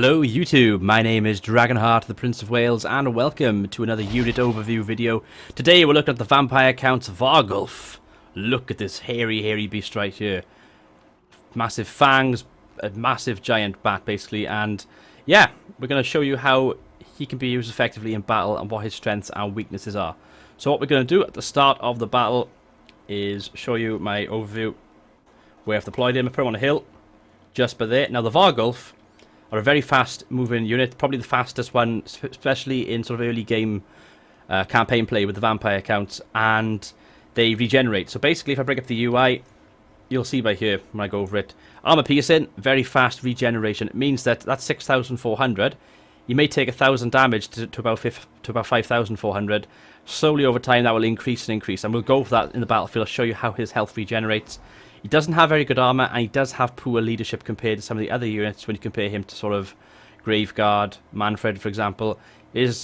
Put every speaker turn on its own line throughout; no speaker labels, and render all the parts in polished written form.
Hello YouTube, my name is Dragonheart, the Prince of Wales, and welcome to another unit overview video. Today we're looking at the Vampire Counts Varghulf. Look at this hairy beast right here. Massive fangs, a massive giant bat basically, and yeah, we're going to show you how he can be used effectively in battle and what his strengths and weaknesses are. So what we're going to do at the start of the battle is show you my overview where I've deployed him. I put him on a hill, just by there. Now the Varghulf are a very fast moving unit, probably the fastest one, especially in sort of early game campaign play with the Vampire Counts, and they regenerate. So basically if I bring up the UI, you'll see by here when I go over it, armor piercing, very fast regeneration. It means that that's 6,400. You may take 1,000 damage to about 5,400. Slowly over time that will increase, and we'll go for that in the battlefield. I'll show you how his health regenerates. He doesn't have very good armor, and he does have poor leadership compared to some of the other units when you compare him to sort of Graveguard, Manfred, for example. His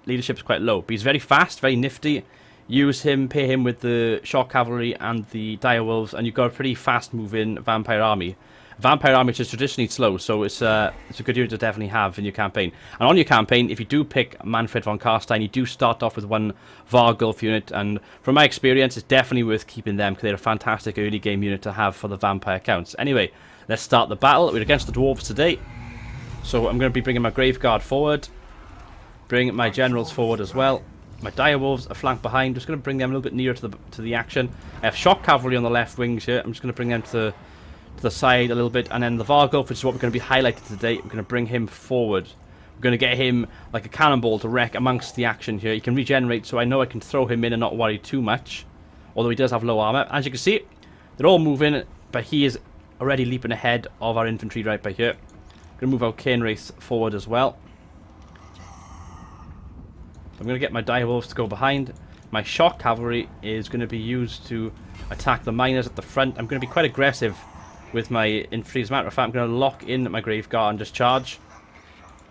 leadership is quite low, but he's very fast, very nifty. Use him, pair him with the Shock Cavalry and the Direwolves, and you've got a pretty fast-moving vampire army. Vampire army which is traditionally slow, so it's a good unit to definitely have in your campaign. And on your campaign, if you do pick Manfred von Carstein, you do start off with one Varghulf unit, and from my experience, it's definitely worth keeping them because they're a fantastic early game unit to have for the Vampire Counts. Anyway, let's start the battle. We're against the Dwarves today, so I'm going to be bringing my Graveguard forward, bring my Generals forward as well. My Direwolves are flanked behind. Just going to bring them a little bit nearer to the action. I have Shock Cavalry on the left wings here. I'm just going to bring them to the side a little bit, and then the Varghulf, which is what we're going to be highlighting today, we're going to bring him forward. We're going to get him like a cannonball to wreck amongst the action here. He can regenerate, so I know I can throw him in and not worry too much, although he does have low armor. As you can see, they're all moving, but he is already leaping ahead of our infantry right by here. I'm going to move our Cane Wraiths forward as well. I'm going to get my Direwolves to go behind. My Shock Cavalry is going to be used to attack the miners at the front. I'm going to be quite aggressive with my infantry. As a matter of fact, I'm going to lock in my Graveguard and just charge.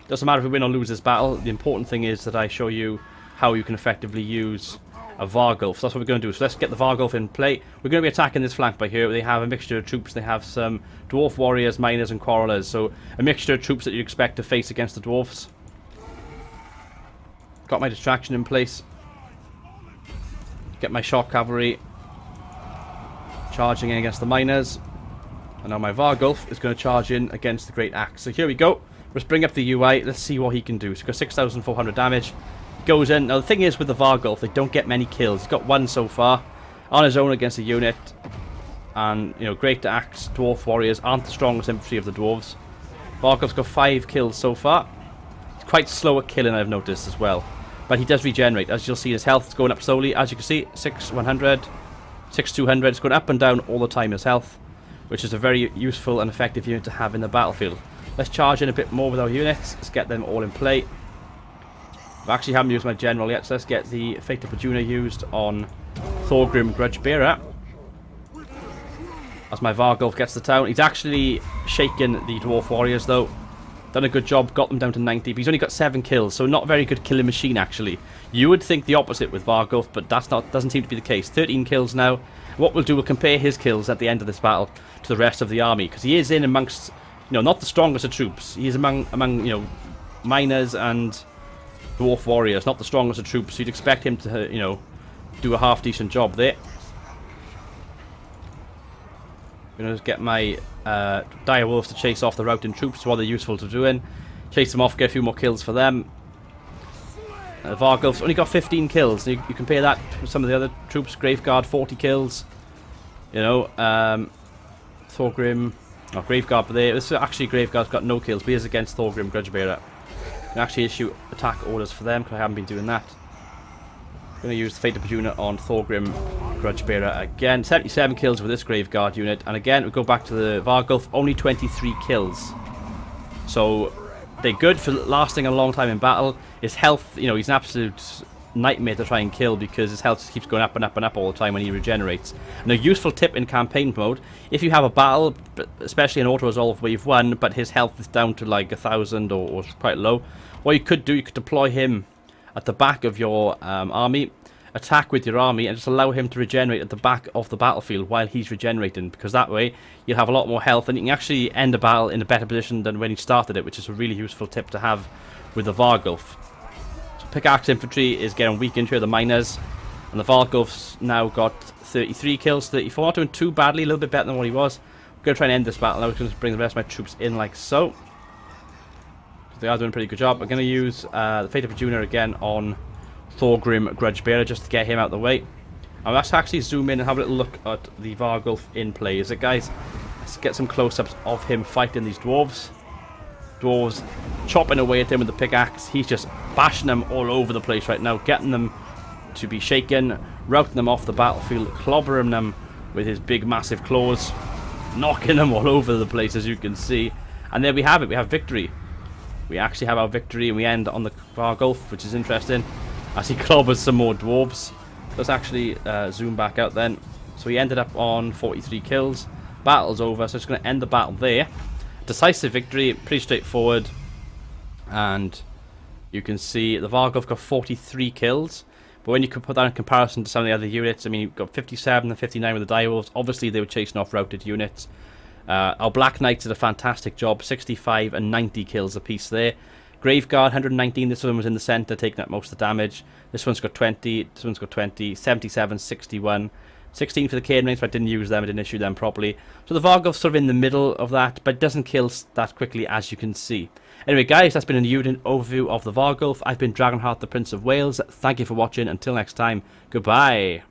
Doesn't matter if we win or lose this battle. The important thing is that I show you how you can effectively use a Varghulf. So that's what we're going to do. So let's get the Varghulf in play. We're going to be attacking this flank by here. They have a mixture of troops. They have some Dwarf Warriors, Miners, and Quarrelers. So a mixture of troops that you expect to face against the Dwarfs. Got my distraction in place. Get my Shock Cavalry charging in against the Miners. And now my Varghulf is going to charge in against the Great Axe. So here we go. Let's bring up the UI. Let's see what he can do. So he's got 6,400 damage. He goes in. Now the thing is with the Varghulf, they don't get many kills. He's got one so far on his own against a unit. And, you know, Great Axe, Dwarf Warriors aren't the strongest infantry of the Dwarves. Varghulf's got 5 kills so far. He's quite slow at killing, I've noticed as well. But he does regenerate. As you'll see, his health is going up slowly. As you can see, 6,100, 6,200. It's going up and down all the time, his health, which is a very useful and effective unit to have in the battlefield. Let's charge in a bit more with our units. Let's get them all in play. I actually haven't used my general yet, so let's get the Fate of Pajuna used on Thorgrim Grudgebearer. As my Varghulf gets the town. He's actually shaken the Dwarf Warriors though. Done a good job, got them down to 90, but he's only got 7 kills, so not very good killing machine actually. You would think the opposite with Varghulf, but doesn't seem to be the case. 13 kills now. What we'll do, we'll compare his kills at the end of this battle to the rest of the army, because he is in amongst, you know, not the strongest of troops. He is among you know, Miners and Dwarf Warriors, not the strongest of troops. So you'd expect him to, you know, do a half decent job there. I'm going to get my Direwolves to chase off the routing troops, what they're useful to doing. Chase them off, get a few more kills for them. Varghulf's only got 15 kills. You compare that with some of the other troops. Graveguard, 40 kills. You know, Thorgrim, oh, Graveguard, but this is actually Graveguard's got no kills, but he is against Thorgrim Grudgebearer. I can actually issue attack orders for them because I haven't been doing that. I'm going to use the Fate of Pajuna on Thorgrim Grudgebearer again. 77 kills with this Graveguard unit, and again we go back to the Varghulf, only 23 kills. So they're good for lasting a long time in battle. His health, you know, he's an absolute nightmare to try and kill because his health just keeps going up and up and up all the time when he regenerates. And a useful tip in campaign mode, if you have a battle, especially an auto-resolve where you've won, but his health is down to like 1,000 or quite low, what you could do, you could deploy him at the back of your army, attack with your army and just allow him to regenerate at the back of the battlefield while he's regenerating, because that way you'll have a lot more health and you can actually end a battle in a better position than when you started it, which is a really useful tip to have with the Varghulf. So pickaxe infantry is getting weakened here, the miners, and the Varghulf's now got 33 kills, 34, not doing too badly, a little bit better than what he was. I'm going to try and end this battle now. I'm going to bring the rest of my troops in like so. They are doing a pretty good job. I'm going to use the Fate of a Junior again on Thorgrim Grudgebearer just to get him out of the way. And let's actually zoom in and have a little look at the Varghulf in play. Is it, guys? Let's get some close-ups of him fighting these dwarves. Dwarves chopping away at him with the pickaxe. He's just bashing them all over the place right now, getting them to be shaken, routing them off the battlefield, clobbering them with his big massive claws, knocking them all over the place, as you can see. And there we have it. We have victory. We actually have our victory, and we end on the Varghulf, which is interesting, as he clobbers some more dwarves. Let's actually zoom back out then. So he ended up on 43 kills. Battle's over, so it's going to end the battle there. Decisive victory, pretty straightforward. And you can see the Varghulf got 43 kills. But when you could put that in comparison to some of the other units, I mean, you've got 57 and 59 with the Direwolves. Obviously, they were chasing off routed units. Our Black Knights did a fantastic job, 65 and 90 kills apiece there. Graveguard, 119, this one was in the centre, taking up most of the damage. This one's got 20, this one's got 20, 77, 61. 16 for the Caedmonites, but I didn't use them, I didn't issue them properly. So the Varghulf's sort of in the middle of that, but it doesn't kill that quickly, as you can see. Anyway, guys, that's been a unit overview of the Varghulf. I've been Dragonheart, the Prince of Wales. Thank you for watching. Until next time, goodbye.